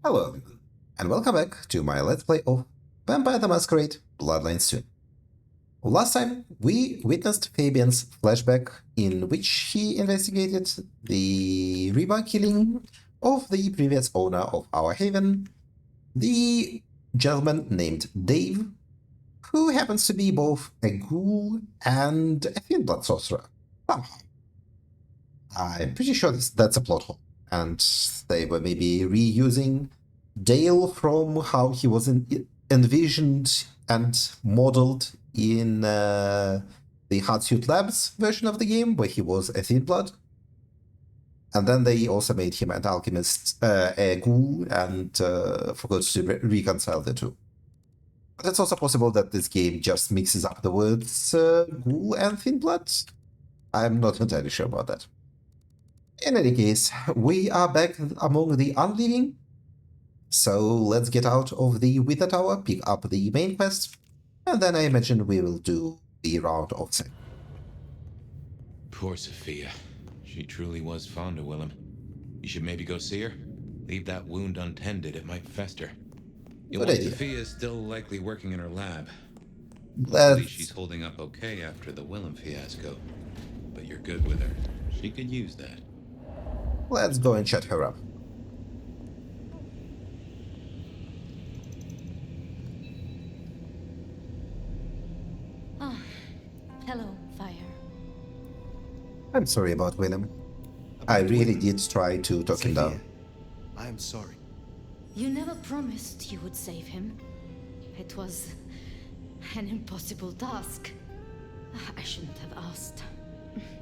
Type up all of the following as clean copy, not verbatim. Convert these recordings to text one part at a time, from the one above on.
Hello everyone, and welcome back to my Let's Play of Vampire the Masquerade Bloodlines 2. Last time, we witnessed Fabian's flashback in which he investigated the rebar killing of the previous owner of our haven, the gentleman named Dave, who happens to be both a ghoul and a thin blood sorcerer. Somehow. I'm pretty sure that's a plot hole, and they were maybe reusing Dale from how he was envisioned and modeled in the Hardsuit Labs version of the game, where he was a thin blood. And then they also made him an alchemist, a ghoul, and forgot to reconcile the two. But it's also possible that this game just mixes up the words ghoul and thin blood. I'm not entirely sure about that. In any case, we are back among the unliving. So let's get out of the Wither Tower, pick up the main quest, and then I imagine we will do the round of set. Poor Safia. She truly was fond of Willem. You should maybe go see her. Leave that wound untended, it might fester. Good idea. Safia is still likely working in her lab. Let's... Hopefully she's holding up okay after the Willem fiasco. But you're good with her. She could use that. Let's go and shut her up. Hello, Fire. I'm sorry about Willem. I really did try to talk him down. I am sorry. You never promised you would save him. It was an impossible task. I shouldn't have asked.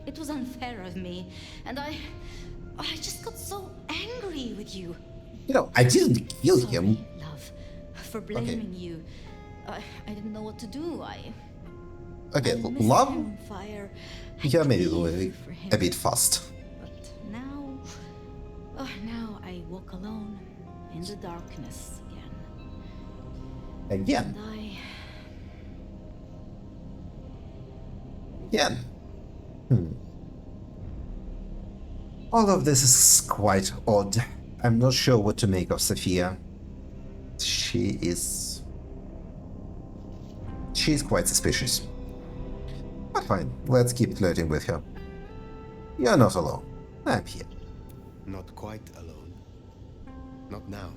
It was unfair of me, and I just got so angry with you. You know, I didn't kill Sorry, him. love, for blaming you. I didn't know what to do. Okay, I missed love? him, Fire. Yeah, maybe grieved for him. a bit fast. But now I walk alone in the darkness again. Again. And Again. All of this is quite odd. I'm not sure what to make of Safia. She's quite suspicious. But fine, let's keep flirting with her. You're not alone. I'm here. Not quite alone. Not now.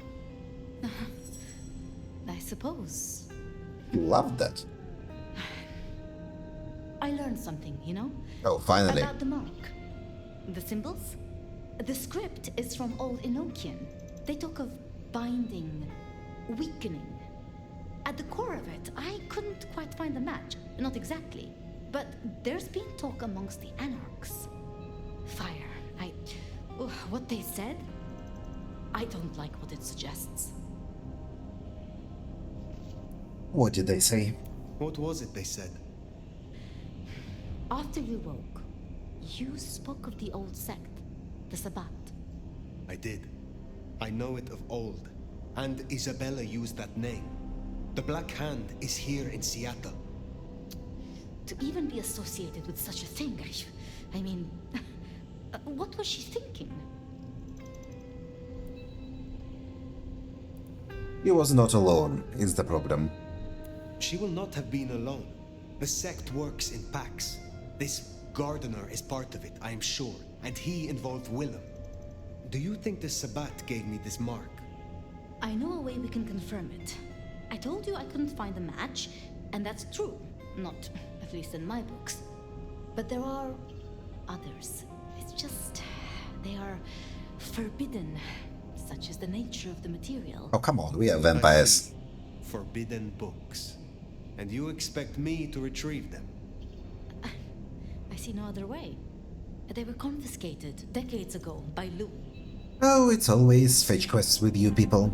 I suppose. You loved that. I learned something, you know? Oh, finally. About the mark. The symbols? The script is from Old Enochian. They talk of binding, weakening. At the core of it, I couldn't quite find the match. Not exactly. But there's been talk amongst the Anarchs. Fire. What they said? I don't like what it suggests. What did they say? What was it they said? After you woke, you spoke of the old sect, the Sabbat. I did. I know it of old. And Isabella used that name. The Black Hand is here in Seattle. To even be associated with such a thing, I mean, what was she thinking? He was not alone, is the problem. She will not have been alone. The sect works in packs. This gardener is part of it, I am sure, and he involved Willem. Do you think the Sabbat gave me this mark? I know a way we can confirm it. I told you I couldn't find a match, and that's true. Not, at least in my books. But there are others. It's just, they are forbidden, such is the nature of the material. Oh, come on, we are vampires. Forbidden books. And you expect me to retrieve them? I see no other way. They were confiscated decades ago by Lou. Oh, it's always fetch quests with you people.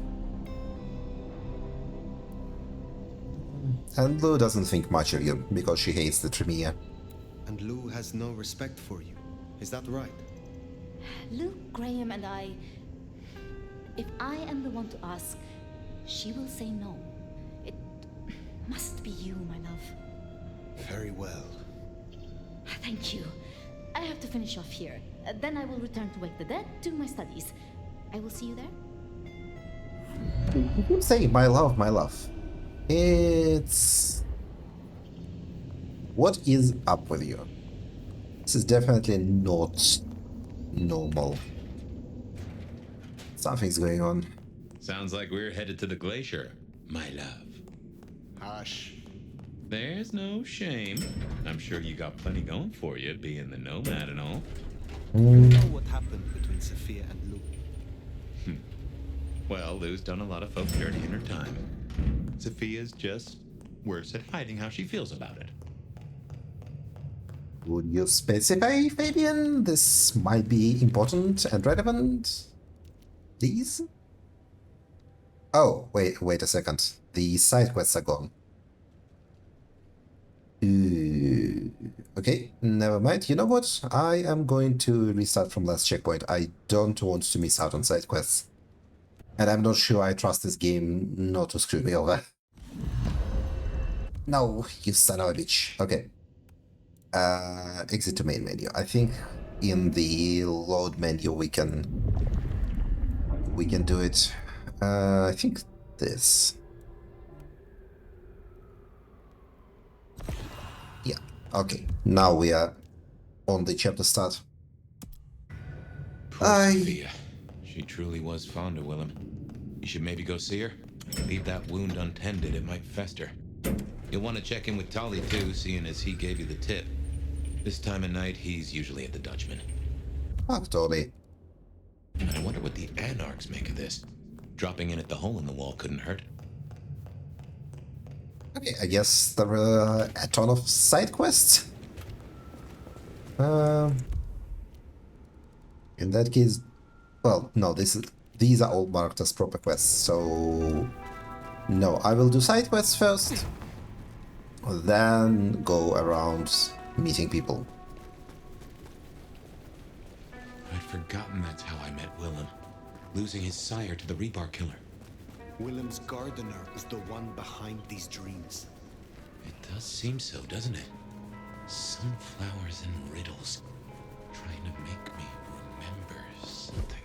And Lou doesn't think much of you, because she hates the Tremere. And Lou has no respect for you. Is that right? Luke, Graham, and I... If I am the one to ask, she will say no. It must be you, my love. Very well. Thank you. I have to finish off here. Then I will return to Wake the Dead, do my studies. I will see you there. You keep saying my love, my love. It's... What is up with you? This is definitely not normal. Something's going on. Sounds like we're headed to the glacier, my love. Hush. There's no shame. I'm sure you got plenty going for you, being the nomad and all. You know what happened between Safia and Lou? Well, Lou's done a lot of folk dirty in her time. Sophia's just worse at hiding how she feels about it. Would you specify, Fabian? This might be important and relevant. Please? Oh, wait a second. The side quests are gone. Okay, never mind. You know what? I am going to restart from last checkpoint. I don't want to miss out on side quests. And I'm not sure I trust this game not to screw me over. No, you son of a bitch. Okay. Exit to main menu. I think in the load menu we can do it. I think this. Yeah. Okay. Now we are on the chapter start. Poor Safia. She truly was fond of Willem. You should maybe go see her. Leave that wound untended, it might fester. You'll want to check in with Tolly too, seeing as he gave you the tip. This time of night, he's usually at the Dutchman. Fuck Tolly. I wonder what the Anarchs make of this. Dropping in at the hole in the wall couldn't hurt. Okay, I guess there are a ton of side quests. In that case, well, no, these are all marked as proper quests, so no, I will do side quests first, then go around meeting people. I'd forgotten that's how I met Willem. Losing his sire to the rebar killer. Willem's gardener is the one behind these dreams. It does seem so, doesn't it? Sunflowers and riddles. Trying to make me remember something.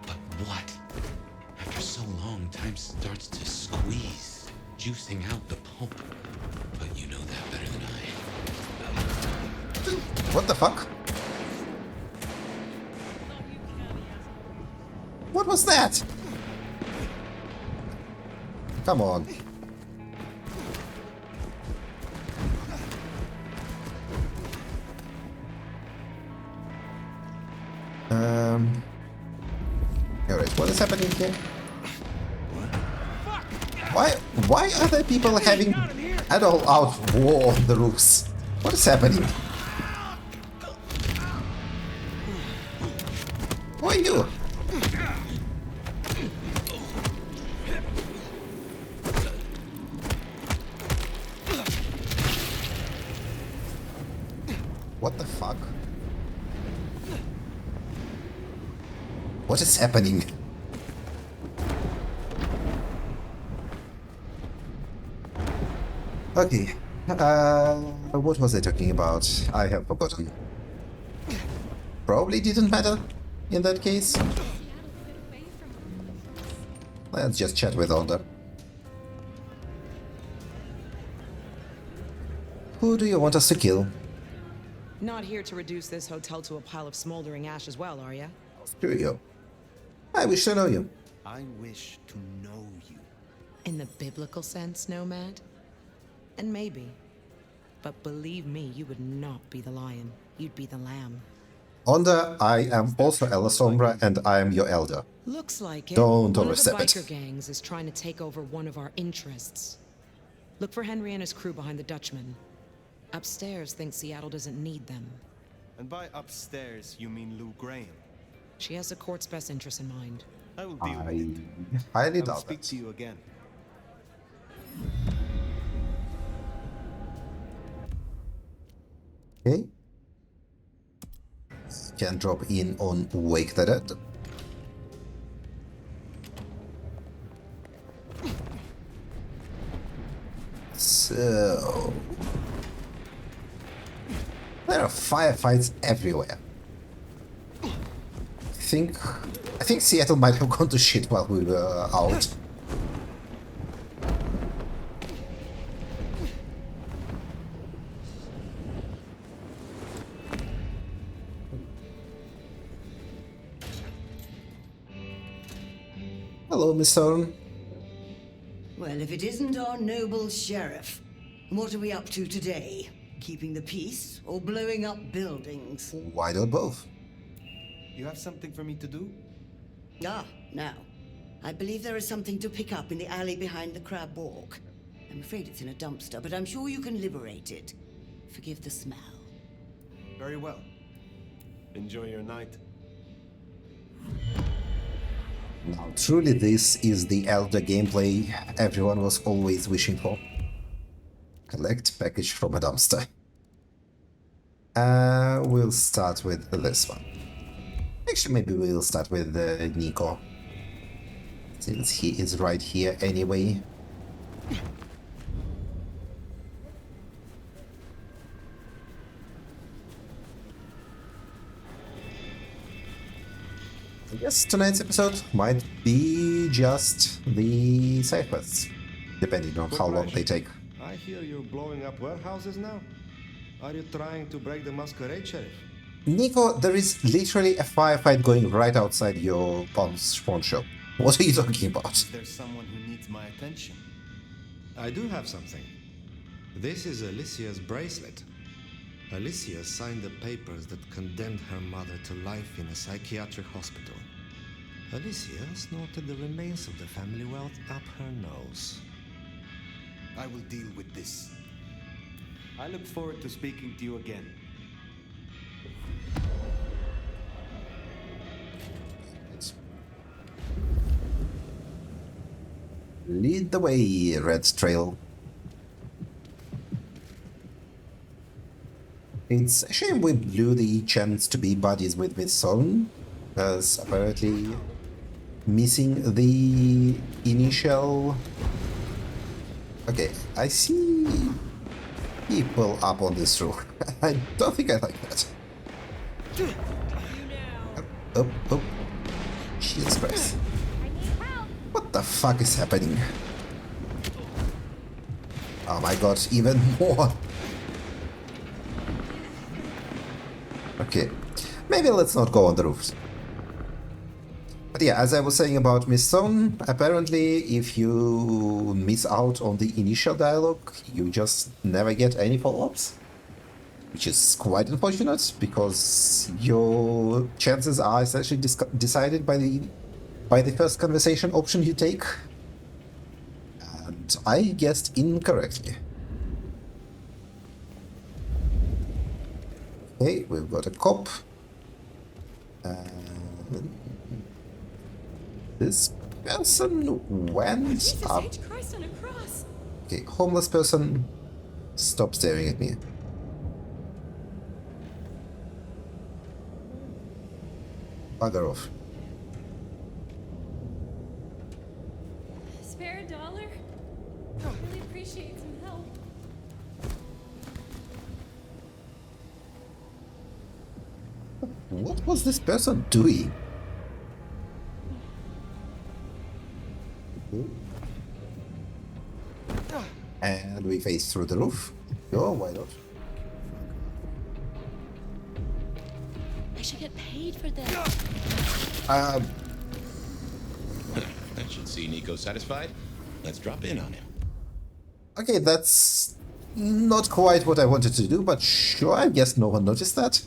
But what? After so long, time starts to squeeze, juicing out the pulp. But you know that better than I. What the fuck? What was that? Come on. Alright, what is happening here? Why are there people having an all-out war on the roofs? What is happening? Who are you? What the fuck? What is happening? Okay. What was I talking about? I have forgotten. Probably didn't matter in that case. Let's just chat with Onda. Who do you want us to kill? Not here to reduce this hotel to a pile of smoldering ash as well, are ya? Screw you. I wish to know you. I wish to know you. In the biblical sense, nomad? And maybe. But believe me, you would not be the lion. You'd be the lamb. Onda, I am also Ella Sombra, and I am your elder. Looks like it. Don't one of the overstep it. biker gangs is trying to take over one of our interests. Look for Henry and his crew behind the Dutchman. Upstairs thinks Seattle doesn't need them. And by upstairs, you mean Lou Graham. She has the court's best interests in mind. I will deal with I it. highly I'll doubt speak that. to you again. Okay. Can drop in on Wake the Dead. So there are firefights everywhere. I think Seattle might have gone to shit while we were out. Hello, Miss Thorne. Well, if it isn't our noble sheriff, what are we up to today? Keeping the peace or blowing up buildings? Why not both? You have something for me to do? Ah, now. I believe there is something to pick up in the alley behind the Crab Walk. I'm afraid it's in a dumpster, but I'm sure you can liberate it. Forgive the smell. Very well. Enjoy your night. Now, truly, this is the Elder gameplay everyone was always wishing for. Collect package from a dumpster. We'll start with this one. Actually, maybe we'll start with Nico, since he is right here anyway. I guess tonight's episode might be just the side quests, depending on how long they take. I hear you're blowing up warehouses now. Are you trying to break the Masquerade, Sheriff? Nico, there is literally a firefight going right outside your pawn shop. What are you talking about? There's someone who needs my attention. I do have something. This is Alicia's bracelet. Alicia signed the papers that condemned her mother to life in a psychiatric hospital. Alicia snorted the remains of the family wealth up her nose. I will deal with this. I look forward to speaking to you again. Lead the way, Red Trail. It's a shame we blew the chance to be buddies with Miss Thorne, as apparently missing the initial... Okay, I see people up on this roof. I don't think I like that. Oh, oh. Jesus Christ. What the fuck is happening? Oh my god, even more. Okay, maybe let's not go on the roofs. But yeah, as I was saying about Miss Thorne, apparently if you miss out on the initial dialogue, you just never get any follow-ups. Which is quite unfortunate, because your chances are essentially decided by the first conversation option you take. And I guessed incorrectly. Okay, we've got a cop. This person went up. Okay, homeless person, stop staring at me. Bugger off. Spare $1? Really appreciate some help. What was this person doing? And we face through the roof. Oh, why not? I should get paid for this. That should see Nico satisfied. Let's drop in on him. Okay, that's not quite what I wanted to do, but sure, I guess no one noticed that.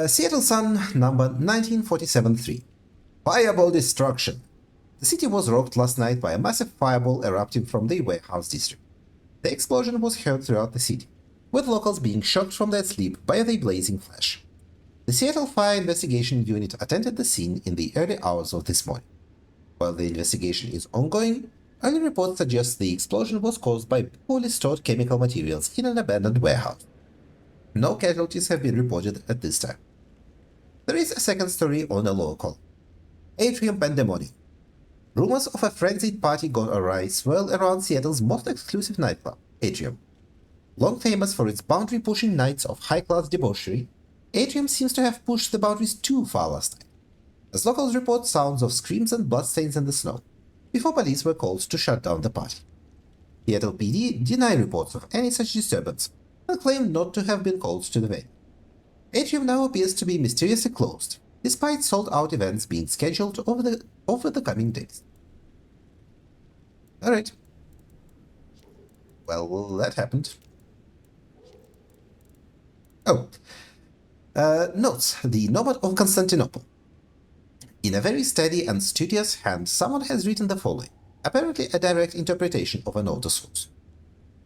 Seattle Sun, number 1947-3. Fireball destruction. The city was rocked last night by a massive fireball erupting from the warehouse district. The explosion was heard throughout the city, with locals being shocked from their sleep by the blazing flash. The Seattle Fire Investigation Unit attended the scene in the early hours of this morning. While the investigation is ongoing, early reports suggest the explosion was caused by poorly stored chemical materials in an abandoned warehouse. No casualties have been reported at this time. There is a second story on a local. Atrium Pandemonium. Rumors of a frenzied party gone awry swirl around Seattle's most exclusive nightclub, Atrium. Long famous for its boundary-pushing nights of high-class debauchery, Atrium seems to have pushed the boundaries too far last night, as locals report sounds of screams and bloodstains in the snow, before police were called to shut down the party. Seattle PD deny reports of any such disturbance, and claim not to have been called to the venue. Atrium now appears to be mysteriously closed, despite sold-out events being scheduled over the coming days. Alright. Well, that happened. Oh. Notes, the Nomad of Constantinople. In a very steady and studious hand, someone has written the following, apparently a direct interpretation of an older source.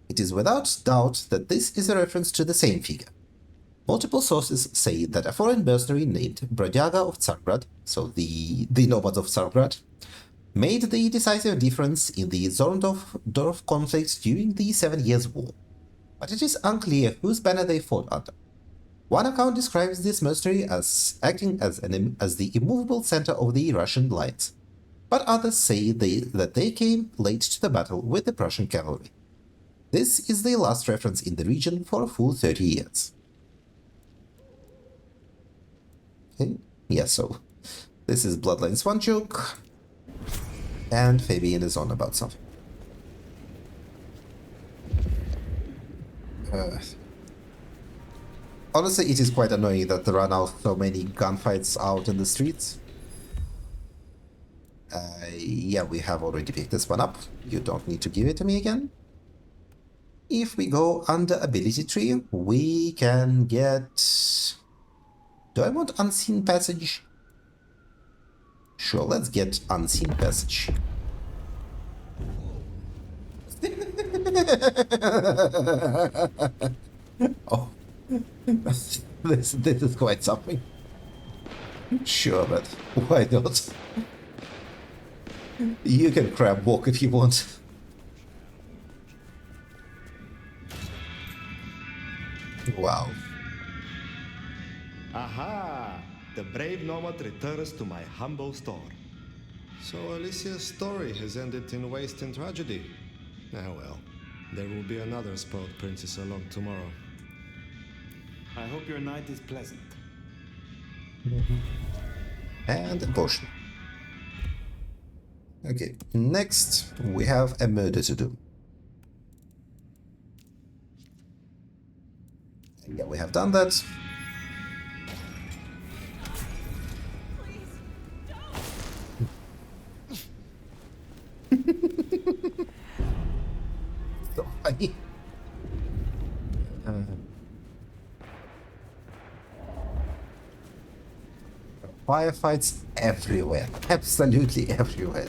It is without doubt that this is a reference to the same figure. Multiple sources say that a foreign mercenary named Brodyaga of Tsargrad, so the Nomad of Tsargrad, made the decisive difference in the Zorndorf conflict during the 7 Years' War. But it is unclear whose banner they fought under. One account describes this mercenary as acting as the immovable center of the Russian lines, but others say that they came late to the battle with the Prussian cavalry. This is the last reference in the region for a full 30 years. Okay, yeah, so this is Bloodlines 1 joke, and Fabian is on about something. Honestly, it is quite annoying that there are now so many gunfights out in the streets. Yeah, we have already picked this one up. You don't need to give it to me again. If we go under ability tree, we can get... Do I want Unseen Passage? Sure, let's get Unseen Passage. Oh, this is quite something. Sure, but why not? You can crab walk if you want. Wow. Aha! The brave nomad returns to my humble store. So Alicia's story has ended in waste and tragedy. Ah well, there will be another spoiled princess along tomorrow. I hope your night is pleasant. And a potion. Okay, next we have a murder to do. Yeah, we have done that. So funny. Firefights everywhere, absolutely everywhere.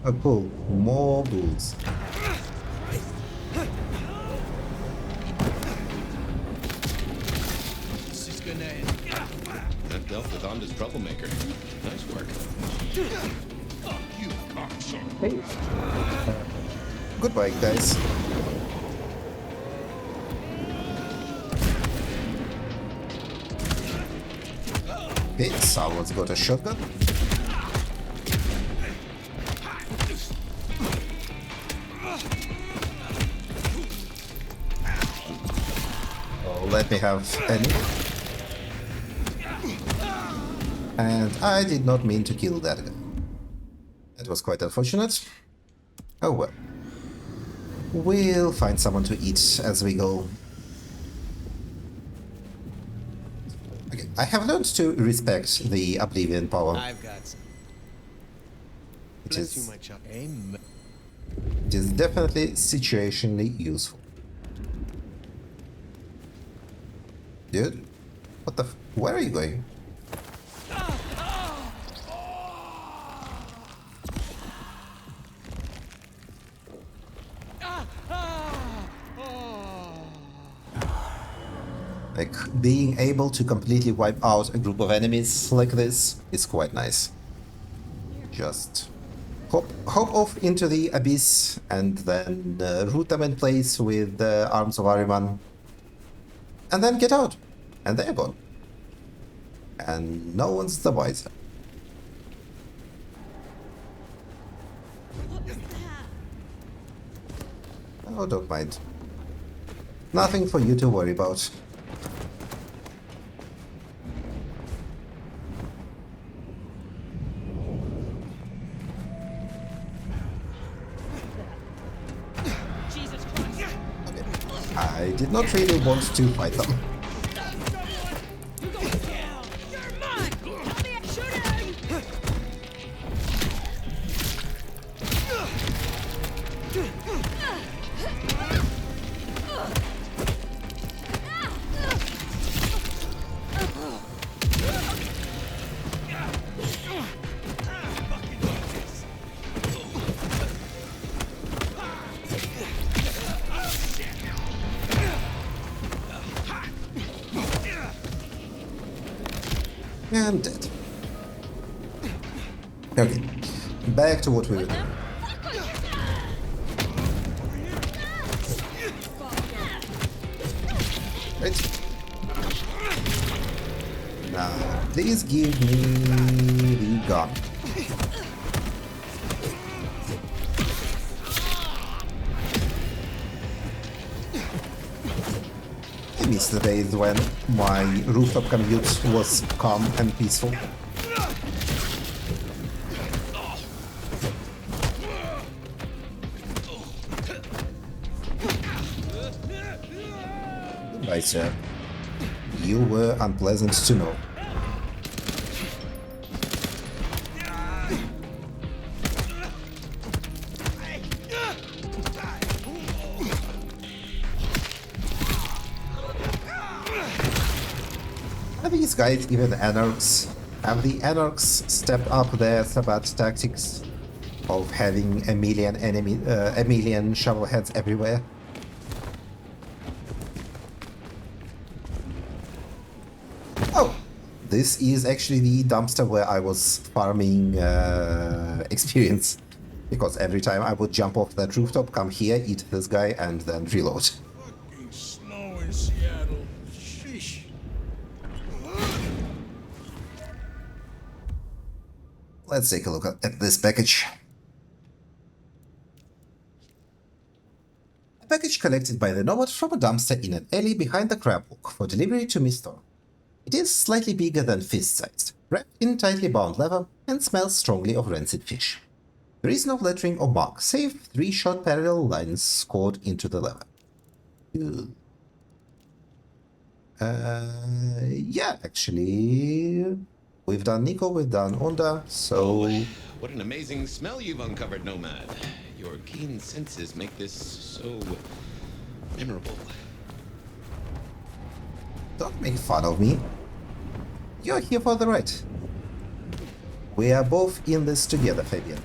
Oh, cool. More bulls. That dealt with Onda's troublemaker. Nice work. Hey. Goodbye, guys. Okay, someone's got a shotgun. Oh, let me have any. And I did not mean to kill that guy. That was quite unfortunate. Oh well. We'll find someone to eat as we go. Okay, I have learned to respect the Oblivion power. I've got some. It is, my chap. Amen. it is definitely situationally useful. Dude, what the where are you going? Like, being able to completely wipe out a group of enemies like this is quite nice. Just hop off into the abyss and then root them in place with the arms of Ahriman. And then get out. And they're gone. And no one's the wiser. Oh, don't mind. Nothing for you to worry about. I did not really want to fight them. And dead. Okay, back to what we were doing. Right. Now, please give me the gun. I miss the days when my rooftop commute was calm and peaceful. Goodbye, sir. You were unpleasant to know. Are these guys even anarchs? Have the anarchs stepped up their Sabbat tactics of having a million shovelheads everywhere? Oh, this is actually the dumpster where I was farming experience. Because every time I would jump off that rooftop, come here, eat this guy, and then reload. Fucking snow in Seattle. Sheesh. Let's take a look at this package. A package collected by the Nomad from a dumpster in an alley behind the crab walk for delivery to Miss Thorne. It is slightly bigger than fist-sized, wrapped in tightly bound leather, and smells strongly of rancid fish. There is no lettering or mark, save 3 short parallel lines scored into the leather. Yeah, actually, we've done Nico, we've done Onda, so... What an amazing smell you've uncovered, Nomad. Your keen senses make this so memorable. Don't make fun of me. You're here for the ride. We are both in this together, Fabian.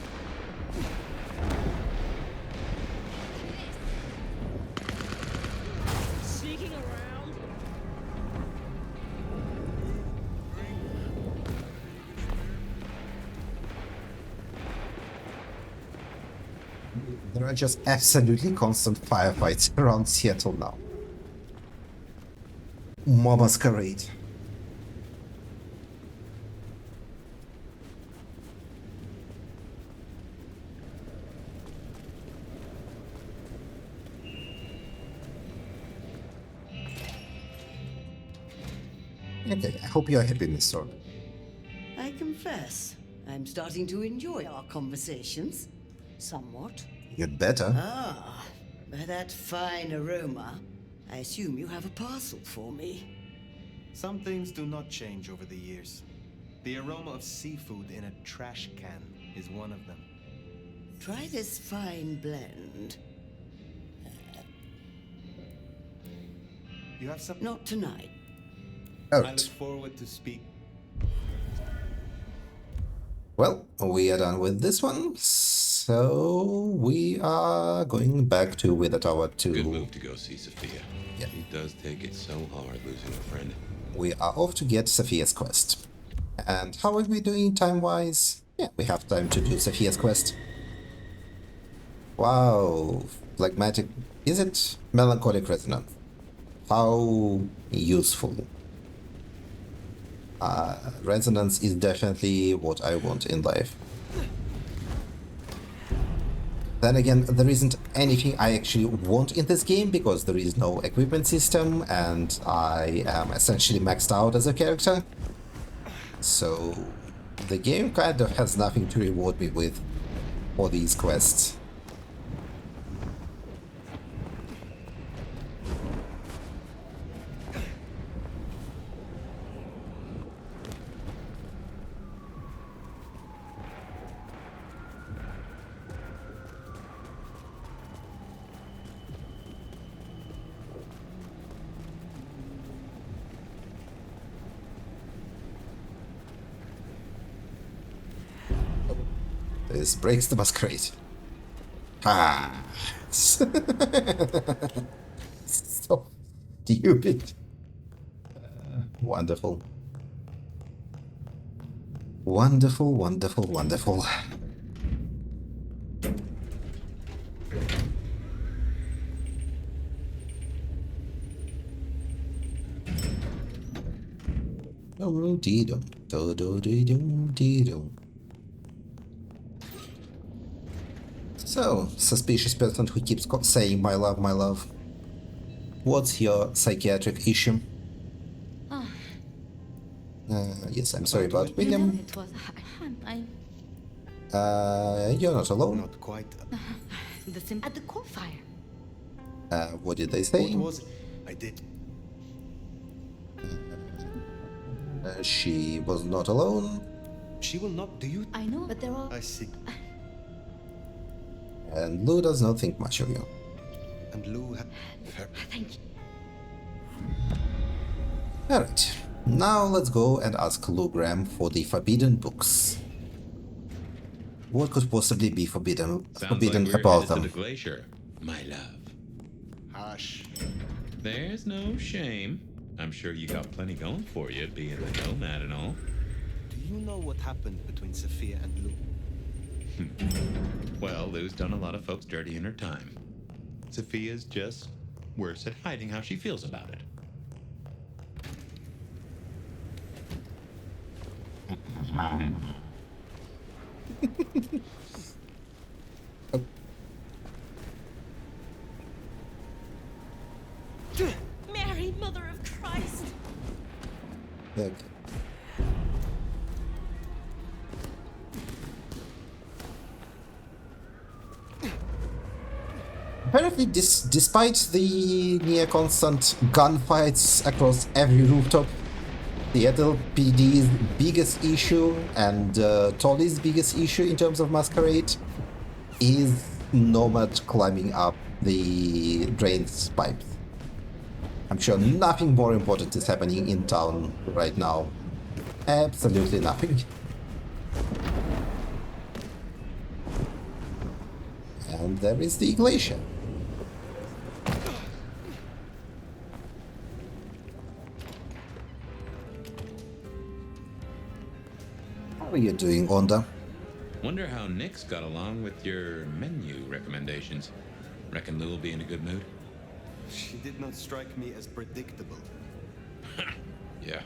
Sneaking around. There are just absolutely constant firefights around Seattle now. More Masquerade. Okay, I hope you are happy, Miss Thorne. I confess, I'm starting to enjoy our conversations. Somewhat. You'd better. Ah, by that fine aroma, I assume you have a parcel for me. Some things do not change over the years. The aroma of seafood in a trash can is one of them. Try this fine blend. You have some... Not tonight. I look Alright. forward to speak. Well, we are done with this one, so we are going back to Wither Tower to... Good move to go see Safia. Yeah. He does take it so hard losing a friend. We are off to get Safia's quest. And how are we doing time-wise? Yeah, we have time to do Safia's quest. Wow, phlegmatic... Is it melancholic resonance? How useful. Resonance is definitely what I want in life. Then again, there isn't anything I actually want in this game because there is no equipment system and I am essentially maxed out as a character. So the game kind of has nothing to reward me with for these quests. This breaks the Masquerade. Ah. So stupid. Wonderful. Wonderful, wonderful, wonderful. Do-do-dee-dum, do-do-dee-dum-dee-dum. So, suspicious person who keeps saying my love, my love. What's your psychiatric issue? Yes, I'm sorry about William. It was. You're not alone. Not quite. At the core fire. What did they say? What was it? I did. She was not alone. She will not. Do you? I know, but there are. I see. And Lou does not think much of you. And Lou. Thank you. Alright, now let's go and ask Lou Graham for the forbidden books. What could possibly be forbidden Sounds like we're about headed to them? the glacier, my love. Hush. There's no shame. I'm sure you got plenty going for you, being a nomad and all. Do you know what happened between Safia and Lou? Well, Lou's done a lot of folks dirty in her time. Safia's just worse at hiding how she feels about it. Mary, Mother of Christ! Look. Apparently, despite the near-constant gunfights across every rooftop, Seattle PD's biggest issue and Tolly's biggest issue in terms of Masquerade is Nomad climbing up the drain's pipes. I'm sure nothing more important is happening in town right now. Absolutely nothing. And there is the glacier. How are you doing, Onda? Wonder how Nick's got along with your menu recommendations. Reckon Lou will be in a good mood? She did not strike me as predictable. Yeah.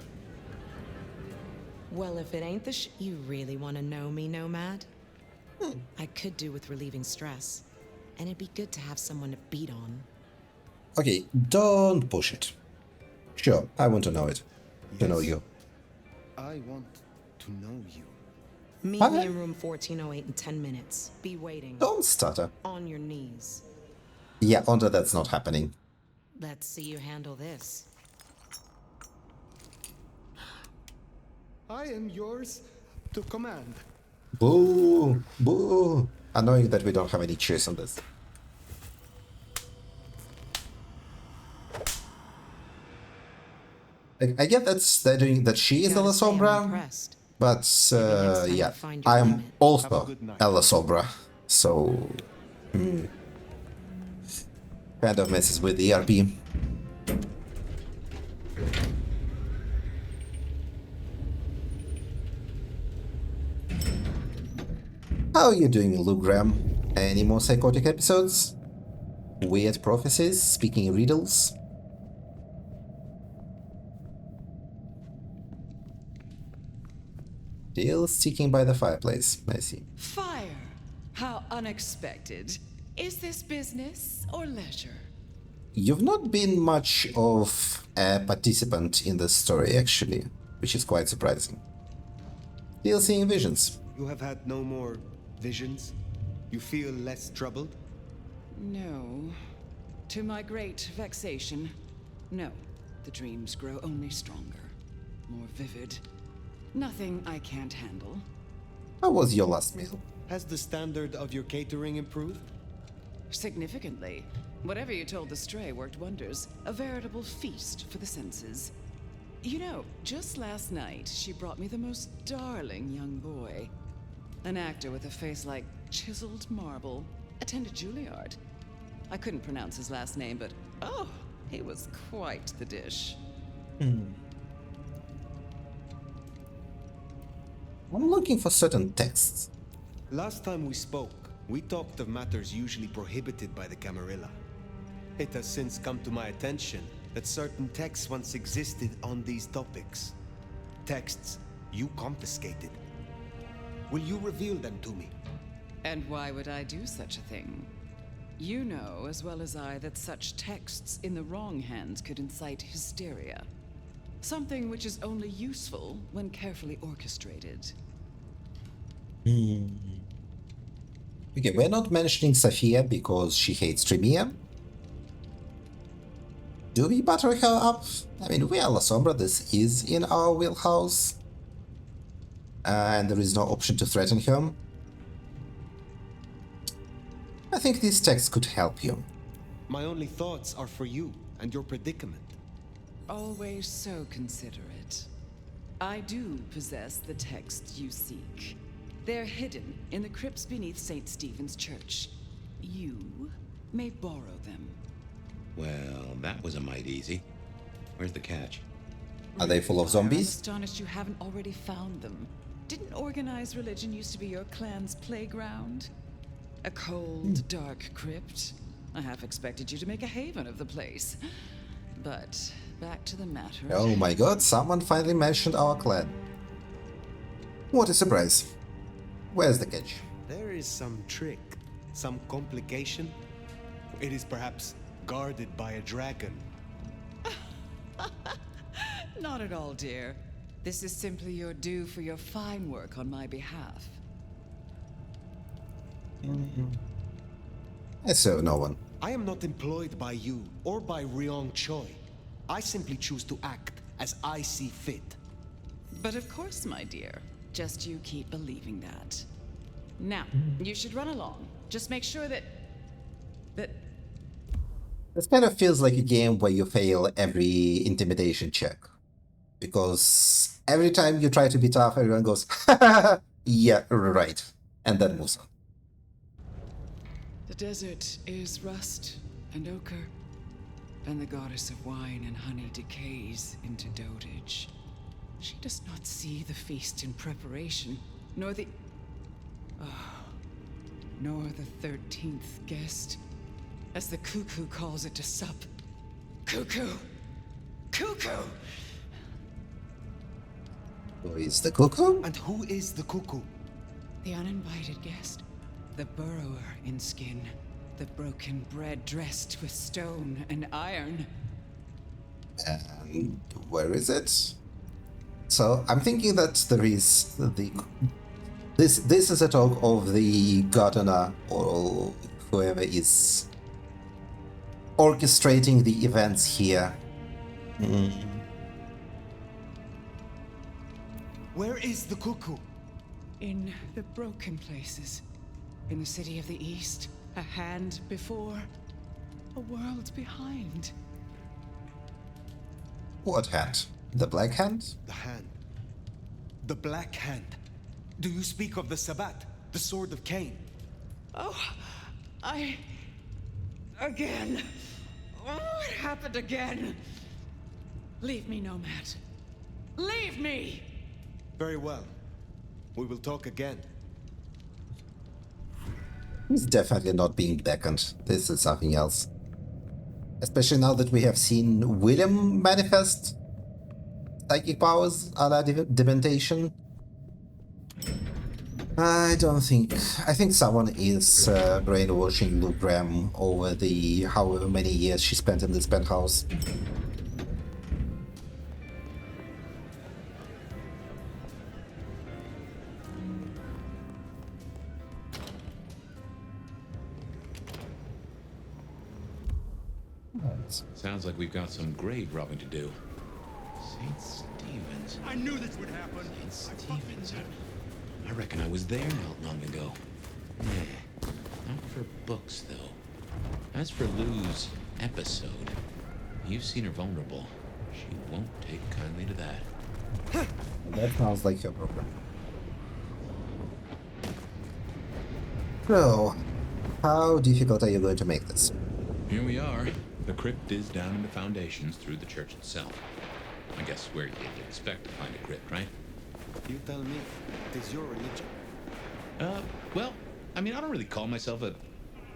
Well, if it ain't the you really want to know me, Nomad? I could do with relieving stress. And it'd be good to have someone to beat on. Okay, don't push it. Sure, I want to know it. To know you. I want to know you. Meet Hi. me in room 1408 in 10 minutes. Be waiting. Don't stutter. On your knees. Yeah, Onda, that's not happening. Let's see you handle this. I am yours to command. Boo! Boo! Annoying that we don't have any choice on this. I get that she is Gotta Ella say I'm Sombra, impressed. but next time yeah, to find your I am limit. Have a also good night. Ella Sombra, so kind of messes with the ERP. How are you doing, Lou Graham? Any more psychotic episodes? Weird prophecies, speaking riddles? Still sticking by the fireplace, I see. Fire! How unexpected. Is this business or leisure? You've not been much of a participant in this story, actually, which is quite surprising. Still seeing visions. You have had no more visions? You feel less troubled? No. To my great vexation, no. The dreams grow only stronger, more vivid. Nothing I can't handle. How was your last meal? Has the standard of your catering improved? Significantly. Whatever you told the stray worked wonders. A veritable feast for the senses. You know, just last night, she brought me the most darling young boy. An actor with a face like chiseled marble. Attended Juilliard. I couldn't pronounce his last name, but oh, he was quite the dish. I'm looking for certain texts. Last time we spoke, we talked of matters usually prohibited by the Camarilla. It has since come to my attention that certain texts once existed on these topics. Texts you confiscated. Will you reveal them to me? And why would I do such a thing? You know as well as I that such texts in the wrong hands could incite hysteria. Something which is only useful when carefully orchestrated. Okay, we're not mentioning Safia because she hates Tremere. Do we butter her up? I mean, we are La Sombra, this is in our wheelhouse. And there is no option to threaten her. I think these texts could help you. My only thoughts are for you and your predicament. Always so considerate. I do possess the texts you seek. They're hidden in the crypts beneath St. Stephen's Church. You may borrow them. Well, that was a mite easy. Where's the catch? Are they full of I'm zombies? astonished you haven't already found them. Didn't organized religion used to be your clan's playground? A cold, dark crypt. I half expected you to make a haven of the place. But back to the matter. Oh my god, someone finally mentioned our clan. What a surprise. Where's the catch? There is some trick, some complication. It is perhaps guarded by a dragon. Not at all, dear. This is simply your due for your fine work on my behalf. I serve no one. I am not employed by you or by Ryong Choi. I simply choose to act as I see fit. But of course, my dear. Just you keep believing that. Now, you should run along. Just make sure that... This kind of feels like a game where you fail every intimidation check. Because every time you try to be tough, everyone goes, yeah, right. And then moves on. The desert is rust and ochre, and the goddess of wine and honey decays into dotage. She does not see the feast in preparation, nor the 13th guest, as the cuckoo calls it to sup. Cuckoo! Cuckoo! Who is the cuckoo? And who is the cuckoo? The uninvited guest. The burrower in skin. The broken bread dressed with stone and iron. And where is it? So I'm thinking that there is the... This is a talk of the gardener or whoever is orchestrating the events here. Where is the cuckoo? In the broken places. In the city of the East. A hand before. A world behind. What hand? The Black Hand? The hand. The Black Hand. Do you speak of the Sabbat, the Sword of Cain? Oh, Again. Oh, it happened again. Leave me, Nomad. Leave me! Very well. We will talk again. He's definitely not being beckoned. This is something else. Especially now that we have seen William manifest psychic powers a la Dementation. I don't think. I think someone is brainwashing Luke Graham over the however many years she spent in this penthouse. Sounds like we've got some grave robbing to do. St. Stephen's. I knew this would happen. St. Stephen's. I reckon I was there not long ago. Yeah, not for books, though. As for Lou's episode, you've seen her vulnerable. She won't take kindly to that. That sounds like your problem. So, how difficult are you going to make this? Here we are. The crypt is down in the foundations through the church itself. I guess where you'd expect to find a crypt, right? You tell me. It is your religion. Well, I mean, I don't really call myself a...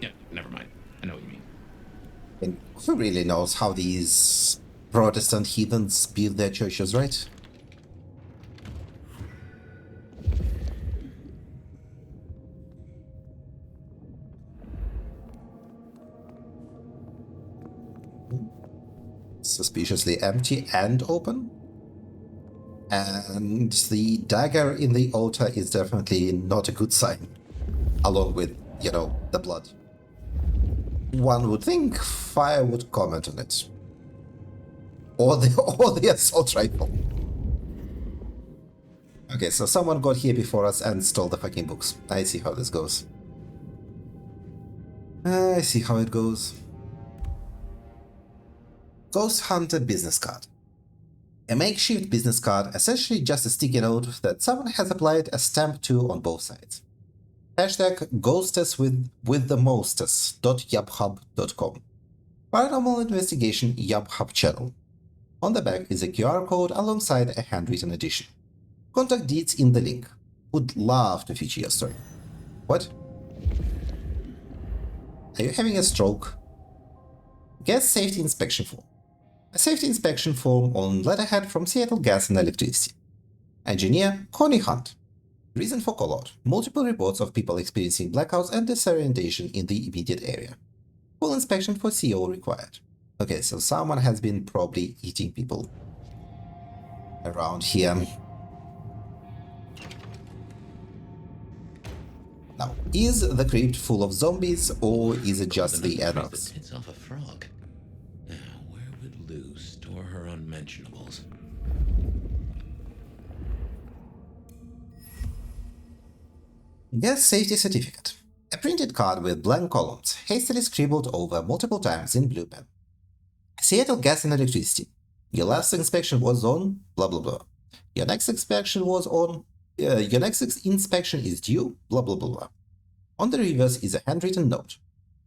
Yeah, never mind. I know what you mean. And who really knows how these Protestant heathens build their churches, right? Suspiciously empty and open. And the dagger in the altar is definitely not a good sign. Along with, you know, the blood. One would think fire would comment on it. Or the assault rifle. Okay, so someone got here before us and stole the fucking books. I see how this goes. I see how it goes. Ghost Hunter business card. A makeshift business card, essentially just a sticky note that someone has applied a stamp to on both sides. Hashtag ghosteswiththemostest.yubhub.com. Paranormal Investigation Yubhub channel. On the back is a QR code alongside a handwritten edition. Contact deeds in the link. Would love to feature your story. What? Are you having a stroke? Gas safety inspection form. A safety inspection form on letterhead from Seattle Gas and Electricity. Engineer Connie Hunt. Reason for call-out. Multiple reports of people experiencing blackouts and disorientation in the immediate area. Full inspection for CO required. Okay, so someone has been probably eating people around here. Now, is the crypt full of zombies or is it just the anarchs? It's off a frog. Now, where would Lou store her unmentionables? Gas safety certificate. A printed card with blank columns, hastily scribbled over multiple times in blue pen. Seattle Gas and Electricity. Your last inspection was on blah blah blah. Your next inspection was on. Your next inspection is due blah blah blah blah. On the reverse is a handwritten note.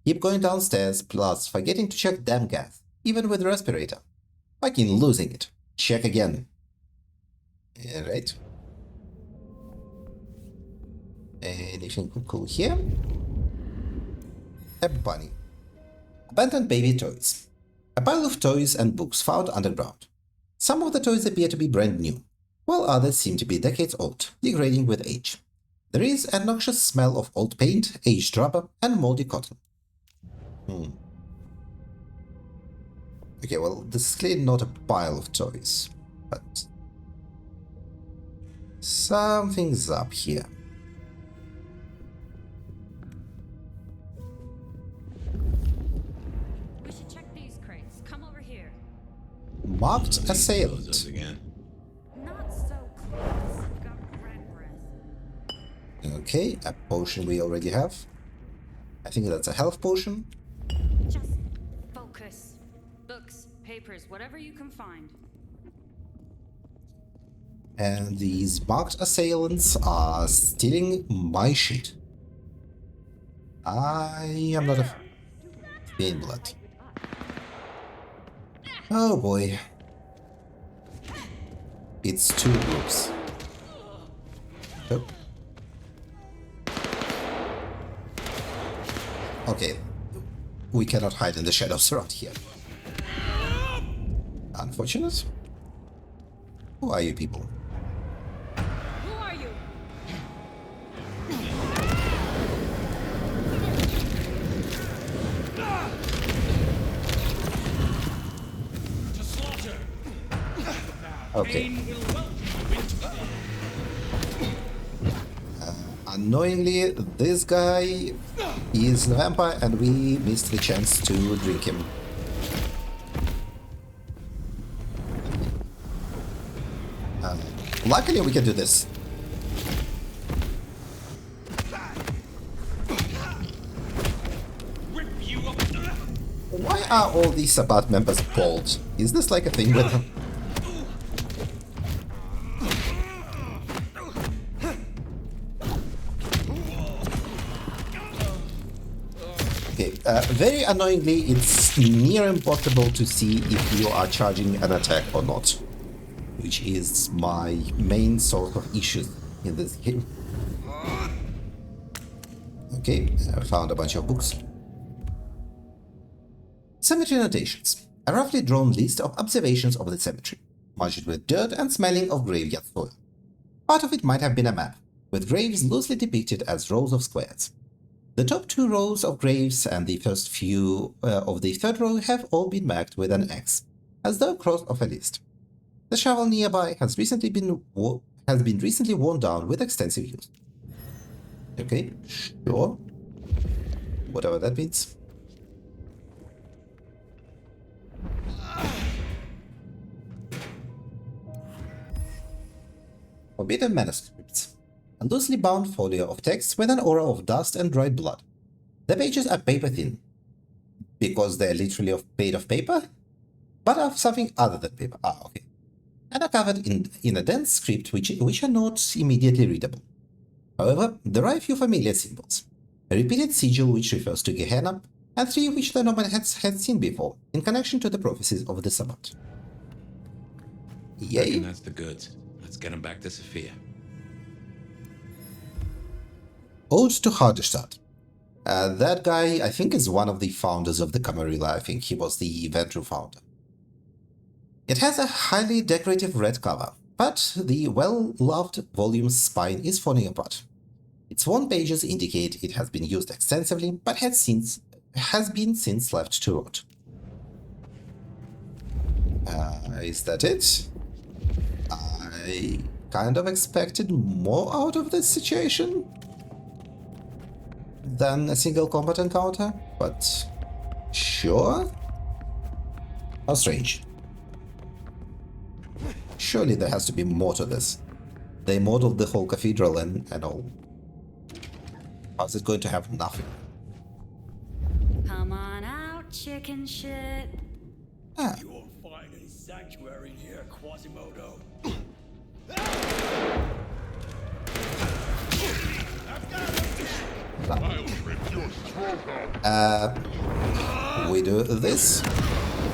Keep going downstairs, plus forgetting to check damn gas, even with respirator. Fucking losing it. Check again. Right. Anything cool here? A bunny. Abandoned baby toys. A pile of toys and books found underground. Some of the toys appear to be brand new, while others seem to be decades old, degrading with age. There is a noxious smell of old paint, aged rubber, and moldy cotton. Okay, well, this is clearly not a pile of toys, but something's up here. We should check these crates. Come over here. Marked Those assailant. again. Not so close. I've got rat breath. Okay, a potion we already have. I think that's a health potion. Just focus. Books, papers, whatever you can find. And these marked assailants are stealing my shit. I am not a fan blood. Oh boy. It's two groups. Oh. Okay. We cannot hide in the shadows around here. Unfortunate. Who are you people? Who are you? Okay. Annoyingly, this guy is a vampire and we missed the chance to drink him. Luckily we can do this. Why are all these Sabbath members bald? Is this like a thing with them? Okay, very annoyingly, it's near impossible to see if you are charging an attack or not, which is my main source of issues in this game. Okay, I found a bunch of books. Cemetery notations. A roughly drawn list of observations of the cemetery, marged with dirt and smelling of graveyard soil. Part of it might have been a map, with graves loosely depicted as rows of squares. The top 2 rows of graves and the first few of the third row have all been marked with an X, as though crossed off a list. The shovel nearby has been recently worn down with extensive use. Okay, sure. Whatever that means. Forbidden manuscripts. A loosely bound folio of text with an aura of dust and dried blood. The pages are paper thin. Because they're literally made of paper? But of something other than paper. Ah, okay. And are covered in a dense script which are not immediately readable. However, there are a few familiar symbols. A repeated sigil which refers to Gehenna, and 3 which the Norman had seen before, in connection to the prophecies of the Sabbath. Yay. Reckon that's the goods. Let's get him back to Safia. Ode to Hardestadt. That guy, I think, is one of the founders of the Camarilla. I think he was the Ventru founder. It has a highly decorative red cover, but the well-loved volume's spine is falling apart. Its worn pages indicate it has been used extensively, but has been since left to rot. Is that it? I kind of expected more out of this situation than a single combat encounter, but sure. How strange. Surely there has to be more to this. They modeled the whole cathedral and all. How's it going to have nothing? Come on out, chicken shit. Ah. You won't find any sanctuary here, Quasimodo. We do this,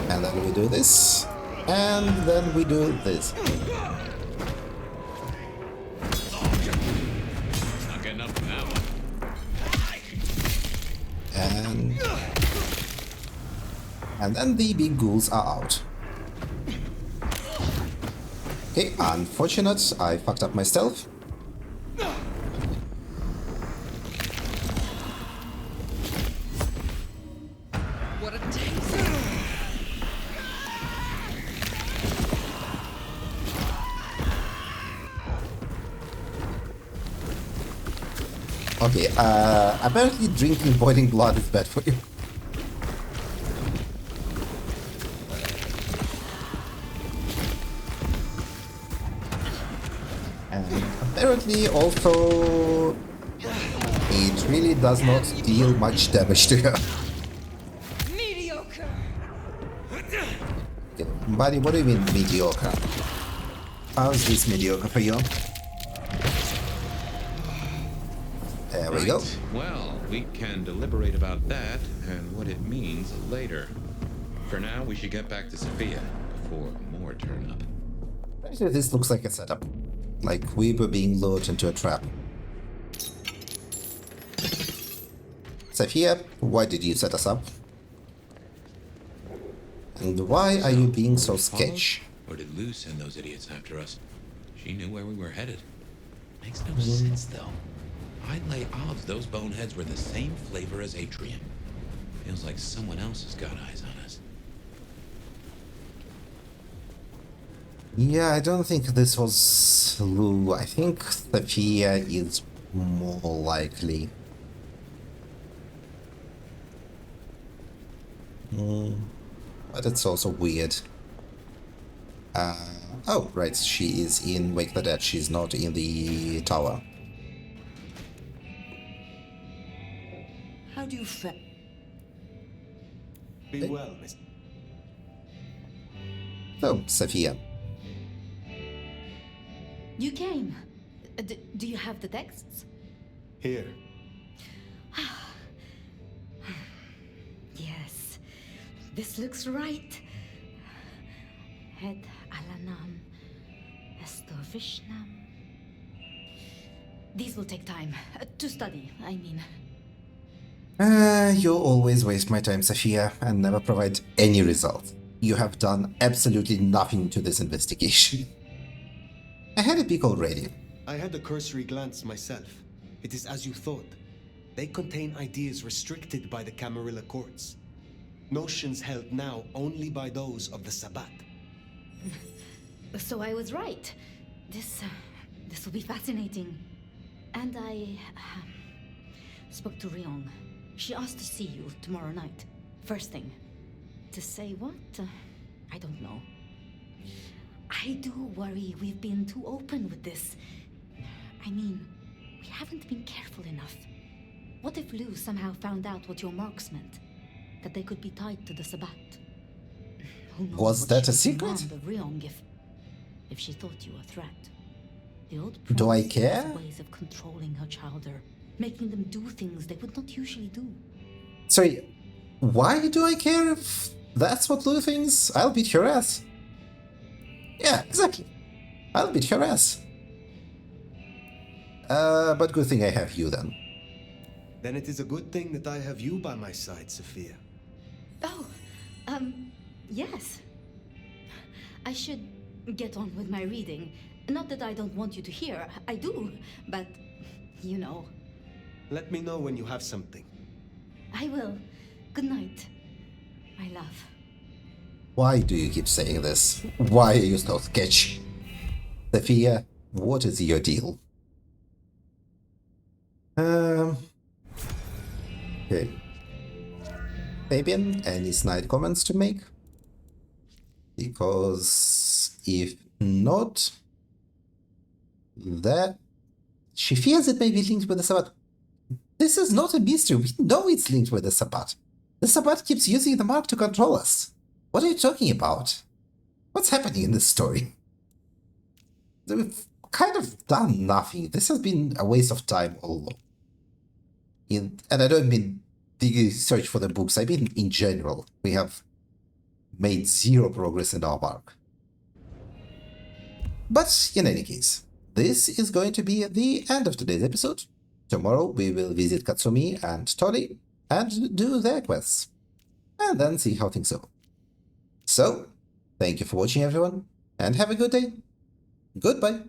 and then we do this, and then we do this. Not getting up from that one. And then the big ghouls are out. Okay, unfortunate, I fucked up my stealth. What a taste! Okay, apparently drinking boiling blood is bad for you. And apparently also it really does not deal much damage to her. Mediocre! Okay, buddy, what do you mean mediocre? How's this mediocre for you? There we go. Well, we can deliberate about that and what it means later. For now, we should get back to Safia before more turn up. Actually, this looks like a setup. Like we were being lured into a trap. Safia, why did you set us up? And why are you being so sketch? Or did Lou send those idiots after us? She knew where we were headed. Makes no sense, though. I'd lay odds those boneheads were the same flavor as Adrian. Feels like someone else has got eyes on us. Yeah, I don't think this was Lou. I think Safia is more likely. But it's also weird. Oh, right, she is in Wake the Dead. She's not in the tower. How do you feel? Be well, Miss. So, Safia. You came. Do you have the texts? Here. Yes. This looks right. Het Alanam Estovishnam. These will take time. To study, I mean. You always waste my time, Safia, and never provide any result. You have done absolutely nothing to this investigation. I had a peek already. I had a cursory glance myself. It is as you thought. They contain ideas restricted by the Camarilla courts. Notions held now only by those of the Sabbat. So I was right. This will be fascinating. And I spoke to Ryong. She asked to see you tomorrow night. First thing. To say what? I don't know. I do worry we've been too open with this. I mean, we haven't been careful enough. What if Lou somehow found out what your marks meant? That they could be tied to the Sabbat? Who knows Was what that she a would secret? demand of Ryong if she thought you a threat. The old Do I promise care? has ways of controlling her chowder, making them do things they would not usually do. Sorry, why do I care if that's what Lou thinks? I'll beat her ass. Yeah, exactly. I'll beat her ass. But good thing I have you then. Then it is a good thing that I have you by my side, Safia. Oh, yes. I should get on with my reading. Not that I don't want you to hear, I do, but, you know. Let me know when you have something. I will. Good night, my love. Why do you keep saying this? Why are you so sketchy? Safia, what is your deal? Okay. Fabian, any snide comments to make? Because if not, that she fears it may be linked with the Sabbath. This is not a mystery. We know it's linked with the Sabbath. The Sabbath keeps using the mark to control us. What are you talking about? What's happening in this story? We've kind of done nothing. This has been a waste of time all along. And I don't mean the search for the books, I mean in general. We have made zero progress in our mark. But in any case, this is going to be the end of today's episode. Tomorrow we will visit Katsumi and Tori and do their quests. And then see how things go. So, thank you for watching everyone, and have a good day. Goodbye.